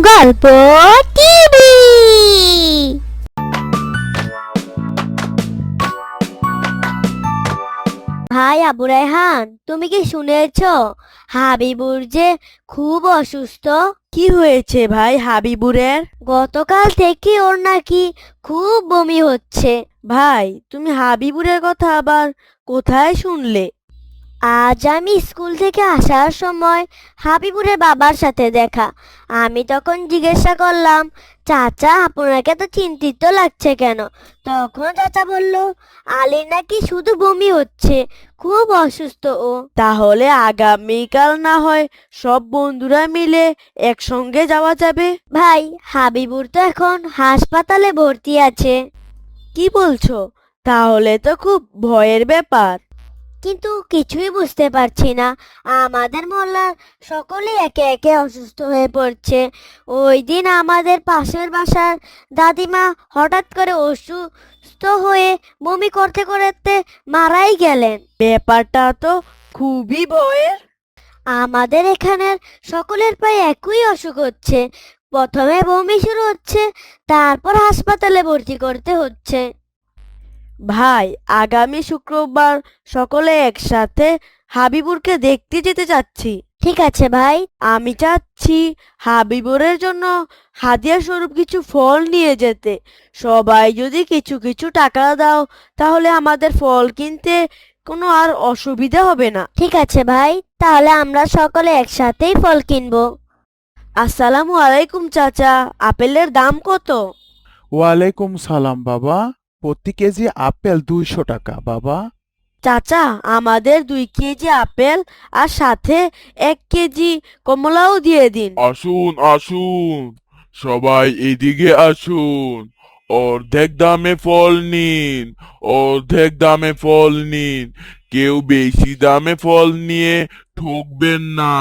গল্প টিভি। ভাই আবু রায়হান, তুমি কি শুনেছো হাবিবুর যে খুব অসুস্থ? কি হয়েছে ভাই হাবিবুরের? গতকাল থেকে ওর নাকি খুব বমি হচ্ছে। ভাই তুমি হাবিবুরের কথা আবার কোথায় শুনলে? আজ আমি স্কুল থেকে আসার সময় হাবিবুরের বাবার সাথে দেখা। আমি তখন জিজ্ঞাসা করলাম, চাচা আপনাকে তো চিন্তিত লাগছে কেন? তখন চাচা বলল, আলী নাকি শুধু বমি হচ্ছে, খুব অসুস্থ ও। তাহলে আগামীকাল না হয় সব বন্ধুরা মিলে একসঙ্গে যাওয়া যাবে। ভাই, হাবিবুর তো এখন হাসপাতালে ভর্তি আছে। কি বলছো? তাহলে তো খুব ভয়ের ব্যাপার। কিন্তু কিছুই বুঝতে পারছি না, আমাদের মহল্লার সকলেই একে একে অসুস্থ হয়ে পড়ছে। ওই দিন আমাদের পাশের বাসার দাদিমা হঠাৎ করে অসুস্থ হয়ে বমি করতে করতে মারাই গেলেন। ব্যাপারটা তো খুবই ভয়ের। আমাদের এখানের সকলের প্রায় একই অসুখ হচ্ছে। প্রথমে বমি শুরু হচ্ছে, তারপর হাসপাতালে ভর্তি করতে হচ্ছে। ভাই আগামী শুক্রবার সকলে একসাথে হাবিবুরকে দেখতে যেতে চাচ্ছি। ঠিক আছে ভাই। আমি চাচ্ছি হাবিবুরের জন্য হাদিয়া স্বরূপ কিছু ফল নিয়ে যেতে। সবাই যদি কিছু কিছু টাকা দাও তাহলে আমাদের ফল কিনতে কোনো আর অসুবিধা হবে না। ঠিক আছে ভাই, তাহলে আমরা সকলে একসাথেই ফল কিনবো। আসসালামু আলাইকুম চাচা, আপেলের দাম কত? ওয়ালাইকুম সালাম বাবা। প্রতি কেজি আপেল 200 টাকা বাবা। চাচা আমাদের 2 কেজি আপেল আর সাথে 1 কেজি কমলাও দিয়ে দিন। আসুন আসুন, সবাই এদিকে আসুন। অর্ধেক দামে ফল নিন, অর্ধেক দামে ফল নিন। কেউ বেশি দামে ফল নিয়ে ঠকবেন না।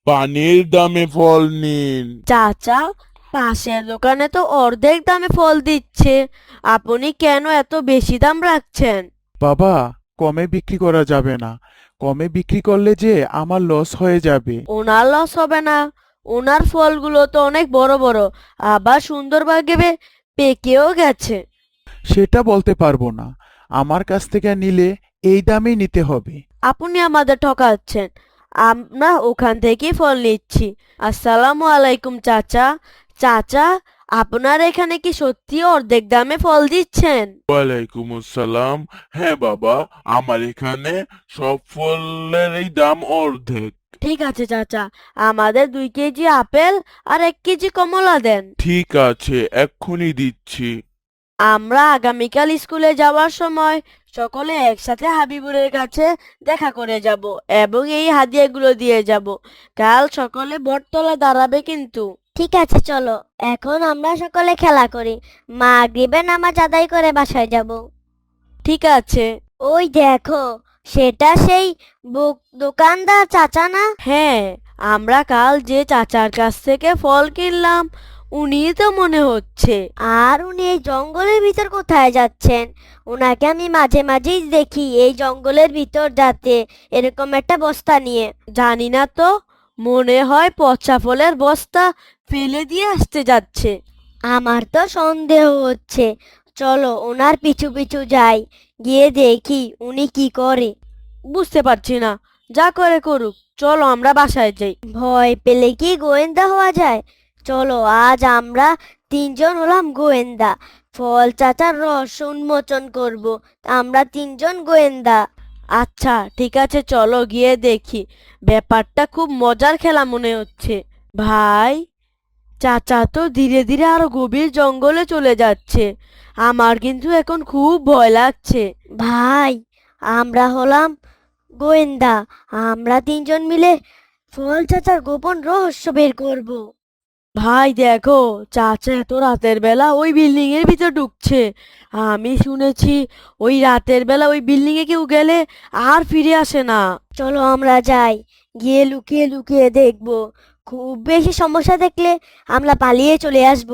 পানির দামে ফল নিন। চাচা পাশের দোকানে তো অর্ধেক দামে ফল দিচ্ছে, আপনি কেন এত বেশি দাম রাখছেন? বাবা, কমে বিক্রি করা যাবে না। কমে বিক্রি করলে যে আমার লস হয়ে যাবে। ওনার লস হবে না, ওনার ফলগুলো তো অনেক বড় বড়, আবার সুন্দরভাবে পেকেও গেছে। সেটা বলতে পারবো না। আমার কাছ থেকে নিলে এই দামেই নিতে হবে। আপনি আমাদের ঠকাচ্ছেন, আমরা ওখান থেকেই ফল নিচ্ছি। আসসালামু আলাইকুম চাচা। চাচা আপনার এখানে কি সত্যি অর্ধেক দামে ফল দিচ্ছেন? ওয়ালাইকুম আসসালাম। হ্যাঁ বাবা, আমার এখানে সব ফলেরই দাম অর্ধেক। ঠিক আছে চাচা, আমাদের 2 কেজি আপেল আর 1 কেজি কমলা দেন। ঠিক আছে, এক্ষুনি দিচ্ছি। আমরা আগামীকাল স্কুলে যাওয়ার সময় সকলে একসাথে হাবিবুরের কাছে দেখা করে যাব এবং এই হাদিয়াগুলো দিয়ে যাব। কাল সকলে বটতলা দাঁড়াবে কিন্তু। ঠিক আছে, চলো এখন আমরা সকলে খেলা করি, মাগরিবের নামাজ আদায় করে বাসায় যাব। ঠিক আছে। ওই দেখো, সেটা সেই দোকানদার চাচা না? হ্যাঁ, আমরা কাল যে চাচার কাছ থেকে ফল কিনলাম উনিই তো মনে হচ্ছে। আর উনি এই জঙ্গলের ভিতর কোথায় যাচ্ছেন? ওনাকে আমি মাঝে মাঝেই দেখি এই জঙ্গলের ভিতর যাতে, এরকম একটা বস্তা নিয়ে। জানি না তো, মনে হয় পচা ফলের বস্তা ফেলে দিয়ে আসতে যাচ্ছে। আমার তো সন্দেহ হচ্ছে। চলো ওনার পিছু পিছু যাই, গিয়ে দেখি উনি কি করে। বুঝতে পারছি না, যা করে করুক, চলো আমরা বাসায় যাই। ভয় পেলে কি গোয়েন্দা হওয়া যায়? চলো আজ আমরা তিনজন হলাম গোয়েন্দা, ফল চাচার রহস্য উন্মোচন করব। আমরা তিনজন গোয়েন্দা। আচ্ছা ঠিক আছে, চলো গিয়ে দেখি। ব্যাপারটা খুব মজার খেলা মনে হচ্ছে। ভাই, চাচা তো ধীরে ধীরে আরো গভীর জঙ্গলে চলে যাচ্ছে, আমার কিন্তু এখন খুব ভয় লাগছে। ভাই, আমরা হলাম গোয়েন্দা, আমরা তিনজন মিলে ফল চাচার গোপন রহস্য বের করব। ভাই দেখো, চাচা এত রাতের বেলা ওই বিল্ডিং এর ভিতর ঢুকছে। আমি শুনেছি ওই রাতের বেলা ওই বিল্ডিং এ কেউ গেলে আর ফিরে আসে না। চলো আমরা যাই, গিয়ে লুকিয়ে লুকিয়ে দেখব। খুব বেশি সমস্যা দেখলে আমরা পালিয়ে চলে আসব।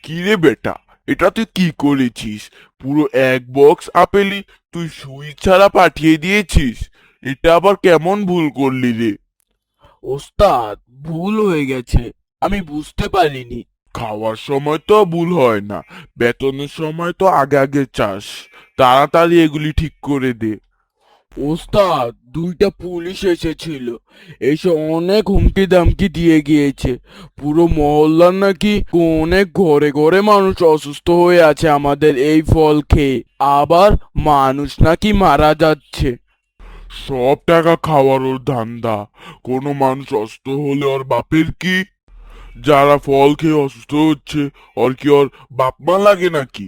কিরে বেটা, এটা তুই কি করেছিস? পুরো এক বক্স আপেলই তুই সুই ছাড়া পাঠিয়ে দিয়েছিস। এটা আবার কেমন ভুল করলি রে? ওস্তাদ, ভুল হয়ে গেছে, আমি বুঝতে পারিনি। খাওয়ার সময় তো ভুল হয় না, বেতনের সময় তো আগে আগে চাস। তাড়াতাড়ি এগুলি ঠিক করে দে। ওস্তাদ, দুইটা পুলিশ এসেছিল, এসে অনেক হুমকি দামকি দিয়ে গিয়েছে। পুরো মহল্লার নাকি অনেক ঘরে ঘরে মানুষ অসুস্থ হয়ে আছে আমাদের এই ফল খেয়ে, আবার মানুষ নাকি মারা যাচ্ছে। সব টাকা খাওয়ার ওর ধান্দা। কোনো মানুষ অসুস্থ হলে ওর বাপের কি? যারা ফল খেয়ে অসুস্থ হচ্ছে, ওর কি ওর বাপ মা লাগে নাকি?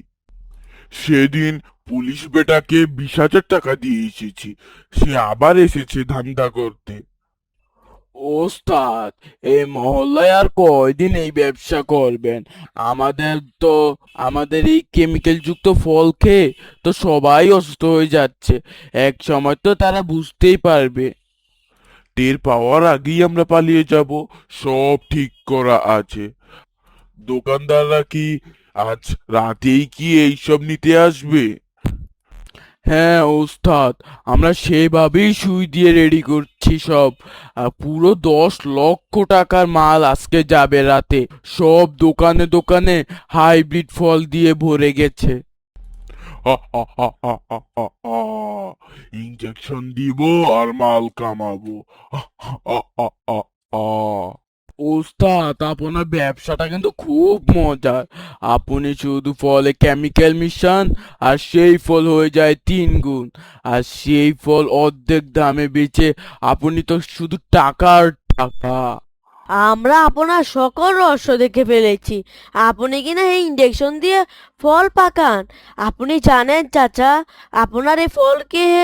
সেদিন পুলিশ বেটাকে 20,000 টাকা দিয়ে এসেছি, সে আবার এসেছে ধান্দা করতে। ওস্তাদ, এই মহল্লায় আর কয়দিন এই ব্যবসা করবেন? আমাদের তো আমাদের এই কেমিক্যাল যুক্ত ফল খেয়ে তো সবাই অসুস্থ হয়ে যাচ্ছে, এক সময় তো তারা বুঝতেই পারবে। টের পাওয়ার আগেই আমরা পালিয়ে যাব। সব ঠিক করা আছে। দোকানদাররা কি আজ রাতেই কি এইসব নিতে আসবে? হ্যাঁ ওস্তাদ, আমরা সেভাবেই সুই দিয়ে রেডি করছি সব। পুরো 10 লক্ষ টাকার মাল আজকে যাবে রাতে। সব দোকানে দোকানে হাইব্রিড ফল দিয়ে ভরে গেছে। ইঞ্জেকশন দিব আর মাল কামাবো। হা, হা, হা, হা, হা, হা। ওস্তাদ, আপনার ব্যবসাটা কিন্তু খুব মজার। আপনি শুধু ফলে কেমিক্যাল মিশান আর সেই ফল হয়ে যায় 3 গুণ, আর সেই ফল অর্ধেক দামে বেচে আপনি তো শুধু টাকা আর টাকা। আমরা আপনার সকল রহস্য দেখে ফেলেছি। আপনি কিনা এই ইঞ্জেকশন দিয়ে ফল পাকান। আপনি জানেন চাচা, আপনার এই ফল খেয়ে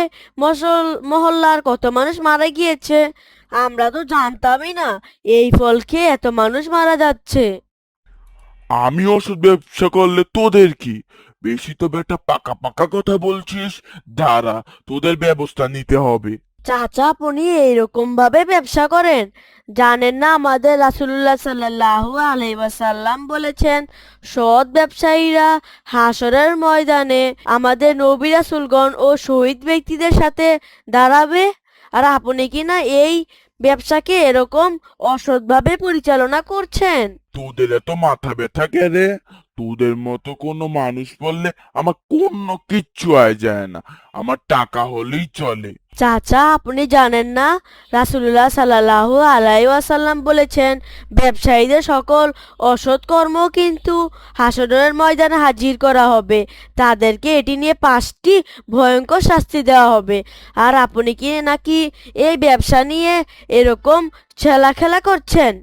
মহল্লার কত মানুষ মারা গিয়েছে? আমরা তো জানতামই না এই ফল খেয়ে এত মানুষ মারা যাচ্ছে। আমি ওষুধ ব্যবসা করলে তোদের কি? বেশি তো বেটা পাকা পাকা কথা বলছিস। দাঁড়া, তোদের ব্যবস্থা নিতে হবে। চাচা, আপনি এইরকম ভাবে ব্যবসা করেন? জানেন না আমাদের রাসূলুল্লাহ সাল্লাল্লাহু আলাইহি ওয়াসাল্লাম বলেছেন, সৎ ব্যবসায়ীরা হাসরের ময়দানে আমাদের নবী রাসূলগণ ও শহীদ ব্যক্তিদের সাথে দাঁড়াবে। আর আপনি কি না এই ব্যবসাকে এরকম অসৎভাবে পরিচালনা করছেন? তোদের এত মাথা ব্যথা কেরে? তোদের মতো কোনো মানুষ বললে আমার কোনো কিচ্ছু আয় যায় না। আমার টাকা হলেই চলে। চাচা, আপনি জানেন না রাসূলুল্লাহ সাল্লাল্লাহু আলাইহি ওয়াসাল্লাম বলেছেন, ব্যবসায়ীদের সকল অসৎ কর্ম কিন্তু হাসরের ময়দানে হাজির করা হবে, তাদেরকে এটি নিয়ে 5টি ভয়ঙ্কর শাস্তি দেওয়া হবে। আর আপনি কি নাকি এই ব্যবসা নিয়ে এরকম খেলা করছেন?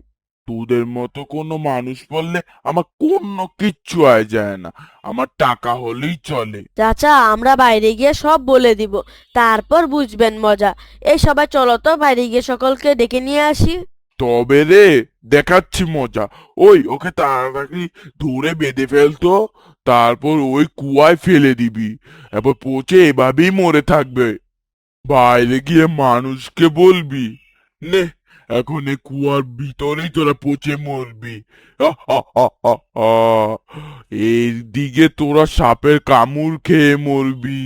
তোদের মতো কোনো মানুষ বললে আমার কোনো কিচ্ছু আয় যায় না। আমার টাকা হলেই চলে। চাচা, আমরা বাইরে গিয়ে সব বলে দিব, তারপর বুঝবেন মজা। এই সবাই চলো তো বাইরে গিয়ে সকলকে ডেকে নিয়ে আসি। তবে রে, দেখাচ্ছি মজা। ওই ওকে তাড়াতাড়ি ধরে বেঁধে ফেলতো, তারপর ওই কুয়ায় ফেলে দিবি। এবার পচে এভাবেই মরে থাকবে। বাইরে গিয়ে মানুষকে বলবি, নে, এখন এই কুয়ার ভিতরেই তোরা পচে মরবি। আহ, আহ, আহ, আহ, আহ। এর দিকে তোরা সাপের কামড় খেয়ে মরবি।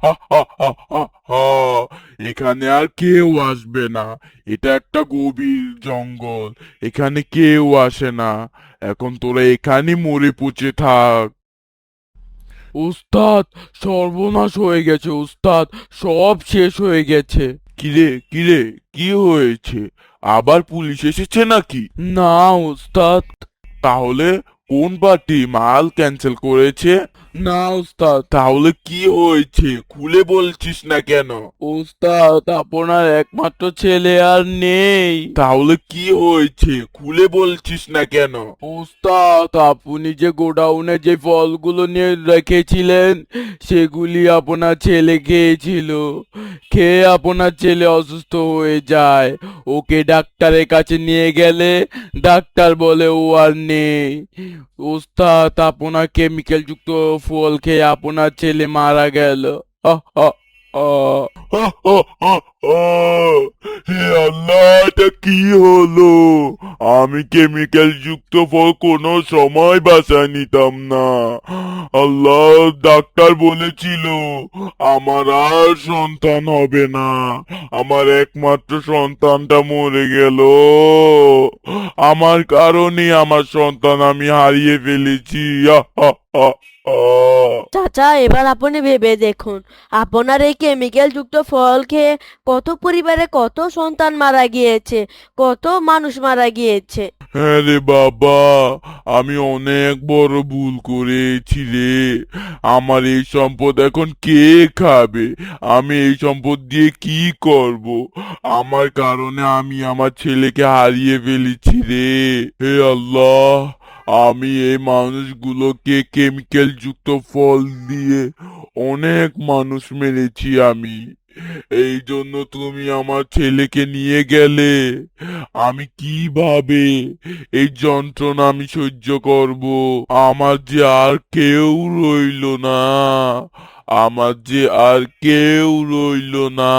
হা, হা, হা, হা, হা। এখানে আর কেউ আসবে না। এটা একটা গভীর জঙ্গল, এখানে কেউ আসে না। এখন তোরা এখানে মরে পচে থাক। ওস্তাদ, সর্বনাশ হয়ে গেছে ওস্তাদ, সব শেষ হয়ে গেছে। কিরে কিরে, কি হয়েছে? আবার পুলিশ এসেছে নাকি? না ওস্তাদ। তাহলে কোন পার্টি মাল ক্যান্সেল করেছে? না ওস্তাদ। তাহলে কি হয়েছে, খুলে বলছিস না কেন? ওস্তাদ, আপনার একমাত্র ছেলে আর নেই। তাহলে কি হয়েছে, খুলে বলছিস না কেন? ওস্তাদ, আপনি যে গোডাউনে যে ফলগুলো নিয়ে রেখেছিলেন সেগুলি আপনার ছেলে খেয়েছিল। খেয়ে আপনার ছেলে অসুস্থ হয়ে যায়। ওকে ডাক্তারের কাছে নিয়ে গেলে ডাক্তার বলে ও আর নেই। ওস্তাদ, আপনার কেমিক্যাল যুক্ত ফল খেয়ে আপনার ছেলে মারা গেল। আহ, আহ, হে আল্লাহ, এটা কি হলো? আমি কেমিক্যাল যুক্ত ফল কোনো সময় বাসায় নিতাম না। আল্লাহ, ডাক্তার বলেছিল আমার আর সন্তান হবে না। আমার একমাত্র সন্তানটা মরে গেল। আমার কারণে আমার সন্তান আমি হারিয়ে ফেলেছি। আহ, আহ, আহ, আহ। চাচা, এবার আপনি ভেবে দেখুন, আপনার এই কেমিক্যাল যুক্ত ফল খেয়ে কত পরিবারে কত সন্তান মারা গিয়েছে, কত মানুষ মারা গিয়েছে। হ্যাঁ রে বাবা, আমি অনেক বড় ভুল করেছি রে। আমার এই সম্পদ এখন কে খাবে? আমি এই সম্পদ দিয়ে কি করব? আমার কারণে আমি আমার ছেলেকে হারিয়ে ফেলেছি রে। হে আল্লাহ, আমি এই মানুষগুলোকে কেমিক্যাল যুক্ত ফল দিয়ে অনেক মানুষ মেরেছি আমি। এই জন্য তুমি আমার ছেলেকে নিয়ে গেলে। আমি কিভাবে এই যন্ত্রণা আমি সহ্য করব? আমার যে আর কেউ রইলো না। আমার যে আর কেউ রইলো না।